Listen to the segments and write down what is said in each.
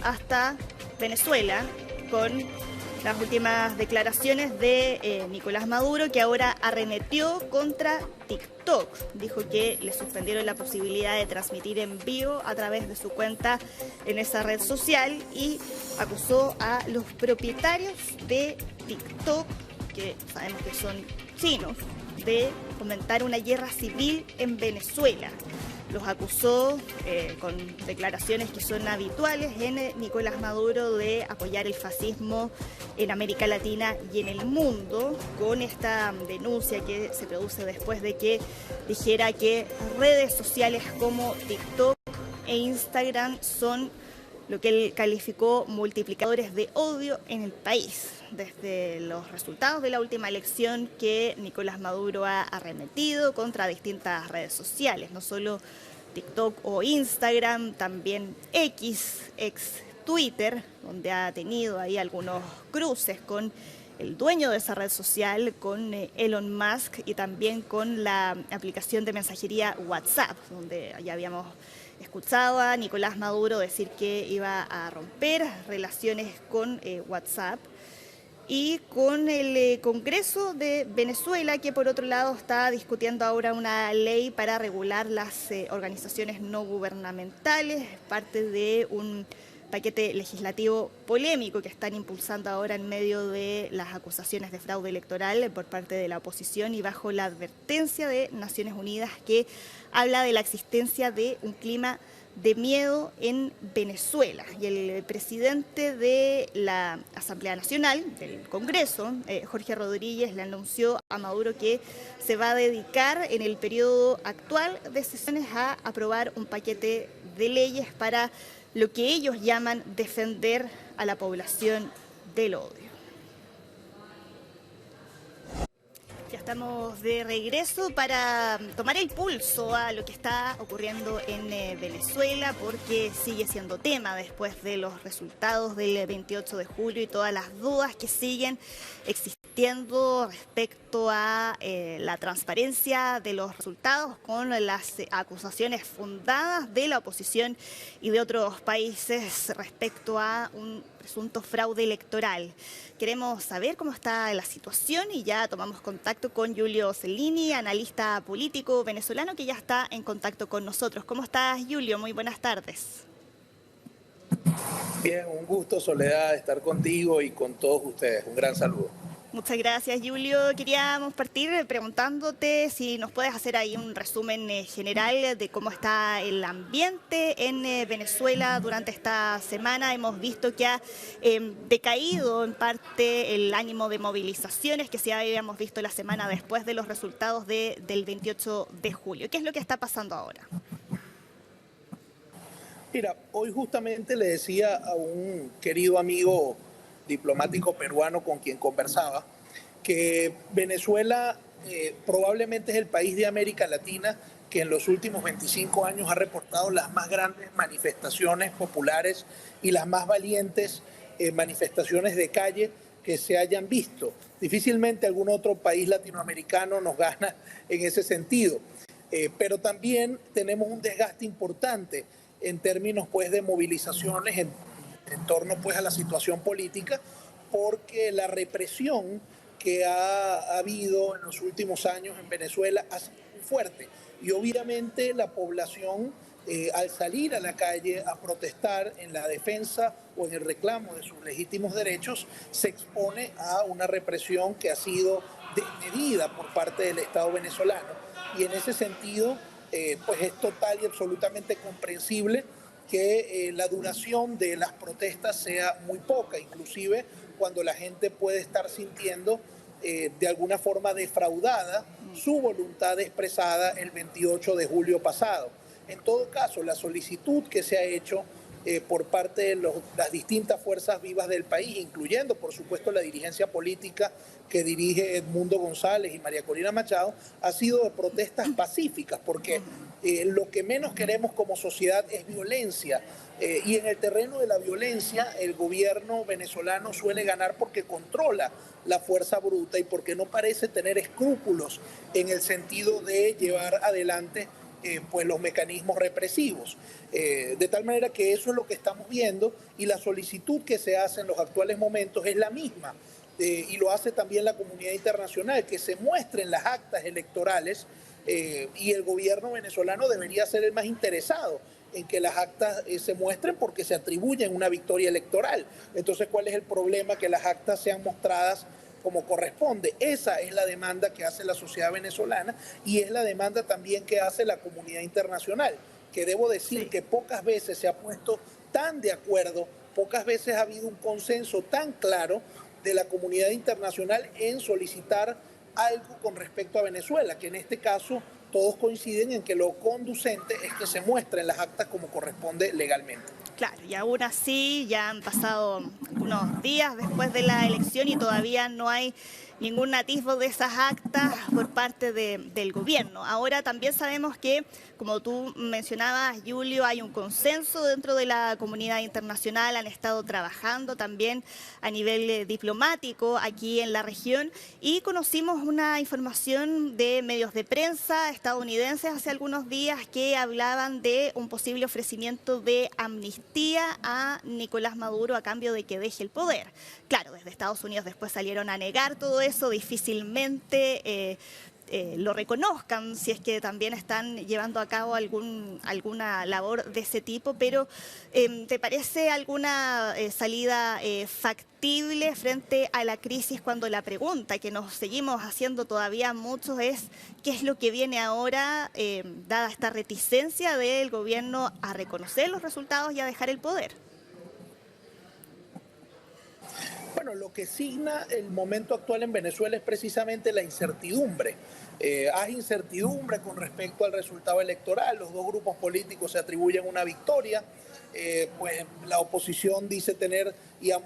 hasta Venezuela con las últimas declaraciones de Nicolás Maduro, que ahora arremetió contra TikTok. Dijo que le suspendieron la posibilidad de transmitir en vivo a través de su cuenta en esa red social y acusó a los propietarios de TikTok, que sabemos que son chinos, de fomentar una guerra civil en Venezuela. Los acusó con declaraciones que son habituales en Nicolás Maduro de apoyar el fascismo en América Latina y en el mundo, con esta denuncia que se produce después de que dijera que redes sociales como TikTok e Instagram son lo que él calificó multiplicadores de odio en el país. Desde los resultados de la última elección que Nicolás Maduro ha arremetido contra distintas redes sociales, no solo TikTok o Instagram, también ex Twitter, donde ha tenido ahí algunos cruces con el dueño de esa red social, con Elon Musk, y también con la aplicación de mensajería WhatsApp, donde ya habíamos escuchado a Nicolás Maduro decir que iba a romper relaciones con WhatsApp, y con el Congreso de Venezuela, que por otro lado está discutiendo ahora una ley para regular las organizaciones no gubernamentales, parte de un paquete legislativo polémico que están impulsando ahora en medio de las acusaciones de fraude electoral por parte de la oposición y bajo la advertencia de Naciones Unidas, que habla de la existencia de un clima de miedo en Venezuela. Y el presidente de la Asamblea Nacional, del Congreso, Jorge Rodríguez, le anunció a Maduro que se va a dedicar en el periodo actual de sesiones a aprobar un paquete de leyes para lo que ellos llaman defender a la población del odio. Ya estamos de regreso para tomar el pulso a lo que está ocurriendo en Venezuela, porque sigue siendo tema después de los resultados del 28 de julio y todas las dudas que siguen existiendo respecto a la transparencia de los resultados, con las acusaciones fundadas de la oposición y de otros países respecto a un presunto fraude electoral. Queremos saber cómo está la situación y ya tomamos contacto con Julio Cellini, analista político venezolano, que ya está en contacto con nosotros. ¿Cómo estás, Julio? Muy buenas tardes. Bien, un gusto, Soledad, estar contigo y con todos ustedes. Un gran saludo. Muchas gracias, Julio. Queríamos partir preguntándote si nos puedes hacer ahí un resumen general de cómo está el ambiente en Venezuela durante esta semana. Hemos visto que ha decaído en parte el ánimo de movilizaciones que sí habíamos visto la semana después de los resultados del 28 de julio. ¿Qué es lo que está pasando ahora? Mira, hoy justamente le decía a un querido amigo diplomático peruano con quien conversaba que Venezuela probablemente es el país de América Latina que en los últimos 25 años ha reportado las más grandes manifestaciones populares y las más valientes manifestaciones de calle que se hayan visto. Difícilmente algún otro país latinoamericano nos gana en ese sentido, pero también tenemos un desgaste importante en términos pues de movilizaciones en torno pues a la situación política, porque la represión que ha habido en los últimos años en Venezuela ha sido muy fuerte y obviamente la población al salir a la calle a protestar en la defensa o en el reclamo de sus legítimos derechos se expone a una represión que ha sido desmedida por parte del Estado venezolano, y en ese sentido pues es total y absolutamente comprensible que la duración de las protestas sea muy poca, inclusive cuando la gente puede estar sintiendo de alguna forma defraudada su voluntad expresada el 28 de julio pasado. En todo caso, la solicitud que se ha hecho por parte de las distintas fuerzas vivas del país, incluyendo por supuesto la dirigencia política que dirige Edmundo González y María Corina Machado, ha sido de protestas pacíficas, porque lo que menos queremos como sociedad es violencia, y en el terreno de la violencia el gobierno venezolano suele ganar porque controla la fuerza bruta y porque no parece tener escrúpulos en el sentido de llevar adelante pues los mecanismos represivos. De tal manera que eso es lo que estamos viendo y la solicitud que se hace en los actuales momentos es la misma. Y lo hace también la comunidad internacional, que se muestren las actas electorales y el gobierno venezolano debería ser el más interesado en que las actas se muestren porque se atribuyen una victoria electoral. Entonces, ¿cuál es el problema? Que las actas sean mostradas como corresponde. Esa es la demanda que hace la sociedad venezolana y es la demanda también que hace la comunidad internacional, que debo decir que pocas veces se ha puesto tan de acuerdo, pocas veces ha habido un consenso tan claro de la comunidad internacional en solicitar algo con respecto a Venezuela, que en este caso todos coinciden en que lo conducente es que se muestren las actas como corresponde legalmente. Claro, y aún así ya han pasado unos días después de la elección y todavía no hay ningún atisbo de esas actas por parte del gobierno. Ahora también sabemos que, como tú mencionabas, Julio, hay un consenso dentro de la comunidad internacional, han estado trabajando también a nivel diplomático aquí en la región y conocimos una información de medios de prensa estadounidenses hace algunos días que hablaban de un posible ofrecimiento de amnistía a Nicolás Maduro a cambio de que deje el poder. Claro, desde Estados Unidos después salieron a negar todo eso, difícilmente lo reconozcan si es que también están llevando a cabo alguna labor de ese tipo, pero ¿te parece alguna salida factible frente a la crisis cuando la pregunta que nos seguimos haciendo todavía muchos es qué es lo que viene ahora, dada esta reticencia del gobierno a reconocer los resultados y a dejar el poder? Bueno, lo que signa el momento actual en Venezuela es precisamente la incertidumbre. Hay incertidumbre con respecto al resultado electoral. Los dos grupos políticos se atribuyen una victoria. Pues la oposición dice tener y ha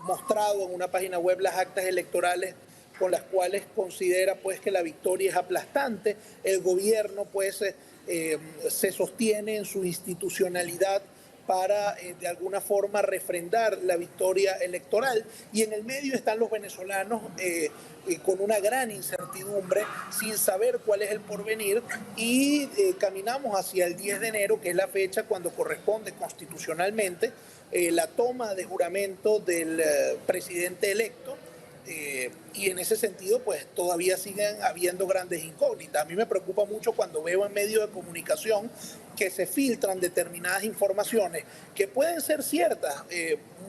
mostrado en una página web las actas electorales con las cuales considera pues que la victoria es aplastante. El gobierno pues se sostiene en su institucionalidad para de alguna forma refrendar la victoria electoral y en el medio están los venezolanos con una gran incertidumbre sin saber cuál es el porvenir y caminamos hacia el 10 de enero que es la fecha cuando corresponde constitucionalmente la toma de juramento del presidente electo. Y en ese sentido, pues todavía siguen habiendo grandes incógnitas. A mí me preocupa mucho cuando veo en medios de comunicación que se filtran determinadas informaciones que pueden ser ciertas,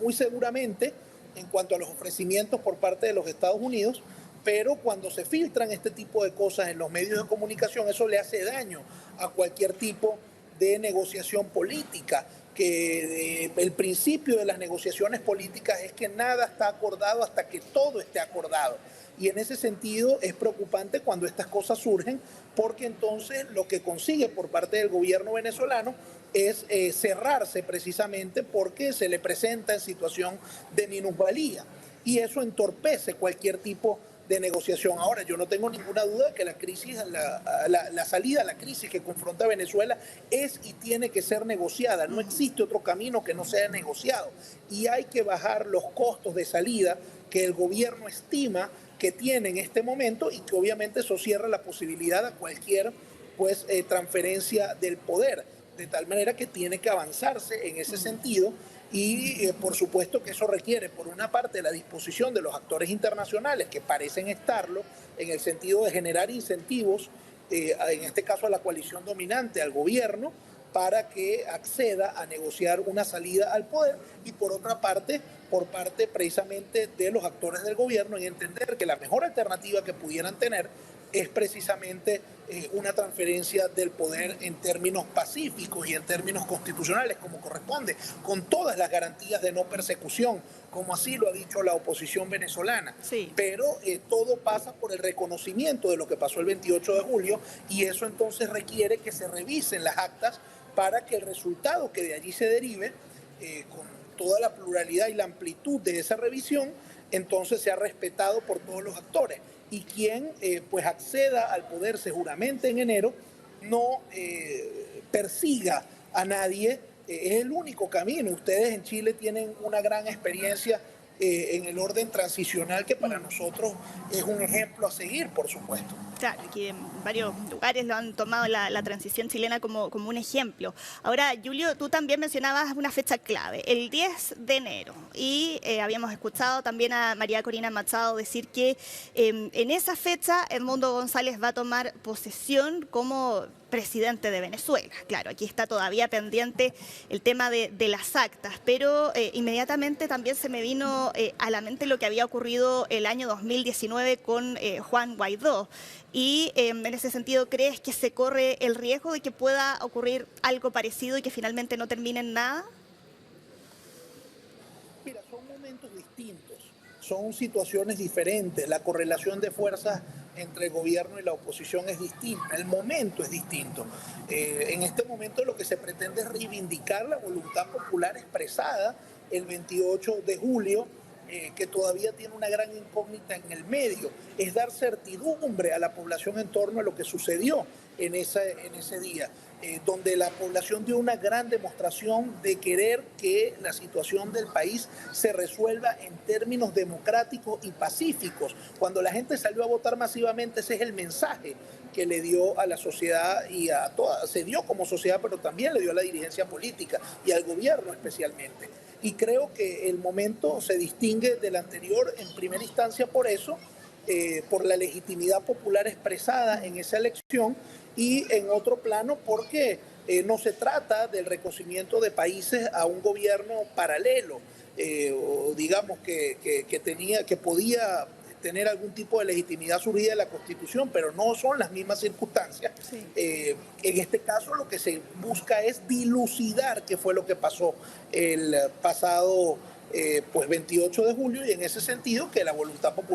muy seguramente, en cuanto a los ofrecimientos por parte de los Estados Unidos, pero cuando se filtran este tipo de cosas en los medios de comunicación, eso le hace daño a cualquier tipo de negociación política, que el principio de las negociaciones políticas es que nada está acordado hasta que todo esté acordado. Y en ese sentido es preocupante cuando estas cosas surgen, porque entonces lo que consigue por parte del gobierno venezolano es cerrarse precisamente porque se le presenta en situación de minusvalía. Y eso entorpece cualquier tipo de negociación. Ahora, yo no tengo ninguna duda de que la crisis, la salida a la crisis que confronta a Venezuela es y tiene que ser negociada. No existe otro camino que no sea negociado. Y hay que bajar los costos de salida que el gobierno estima que tiene en este momento y que obviamente eso cierra la posibilidad a cualquier pues, transferencia del poder. De tal manera que tiene que avanzarse en ese sentido. Y por supuesto que eso requiere, por una parte, la disposición de los actores internacionales, que parecen estarlo, en el sentido de generar incentivos, en este caso a la coalición dominante, al gobierno, para que acceda a negociar una salida al poder, y por otra parte, por parte precisamente de los actores del gobierno, en entender que la mejor alternativa que pudieran tener es precisamente una transferencia del poder en términos pacíficos y en términos constitucionales, como corresponde, con todas las garantías de no persecución, como así lo ha dicho la oposición venezolana. Sí. Pero todo pasa por el reconocimiento de lo que pasó el 28 de julio y eso entonces requiere que se revisen las actas para que el resultado que de allí se derive, con toda la pluralidad y la amplitud de esa revisión, entonces sea respetado por todos los actores. Y quien pues acceda al poder, se juramente en enero, no persiga a nadie, es el único camino. Ustedes en Chile tienen una gran experiencia en el orden transicional, que para nosotros es un ejemplo a seguir, por supuesto. Claro, aquí en varios lugares lo han tomado la transición chilena como un ejemplo. Ahora, Julio, tú también mencionabas una fecha clave, el 10 de enero. Y habíamos escuchado también a María Corina Machado decir que en esa fecha Edmundo González va a tomar posesión como presidente de Venezuela. Claro, aquí está todavía pendiente el tema de las actas, pero inmediatamente también se me vino a la mente lo que había ocurrido el año 2019 con Juan Guaidó. Y en ese sentido, ¿crees que se corre el riesgo de que pueda ocurrir algo parecido y que finalmente no termine en nada? Mira, son momentos distintos, son situaciones diferentes, la correlación de fuerzas entre el gobierno y la oposición es distinta, el momento es distinto. En este momento lo que se pretende es reivindicar la voluntad popular expresada el 28 de julio, que todavía tiene una gran incógnita en el medio, es dar certidumbre a la población en torno a lo que sucedió en ese día, donde la población dio una gran demostración de querer que la situación del país se resuelva en términos democráticos y pacíficos. Cuando la gente salió a votar masivamente, ese es el mensaje que le dio a la sociedad y a toda, se dio como sociedad, pero también le dio a la dirigencia política y al gobierno especialmente. Y creo que el momento se distingue del anterior en primera instancia por eso, por la legitimidad popular expresada en esa elección, y en otro plano porque no se trata del reconocimiento de países a un gobierno paralelo, o digamos que podía tener algún tipo de legitimidad surgida de la Constitución, pero no son las mismas circunstancias. Sí. En este caso lo que se busca es dilucidar qué fue lo que pasó el pasado 28 de julio, y en ese sentido que la voluntad popular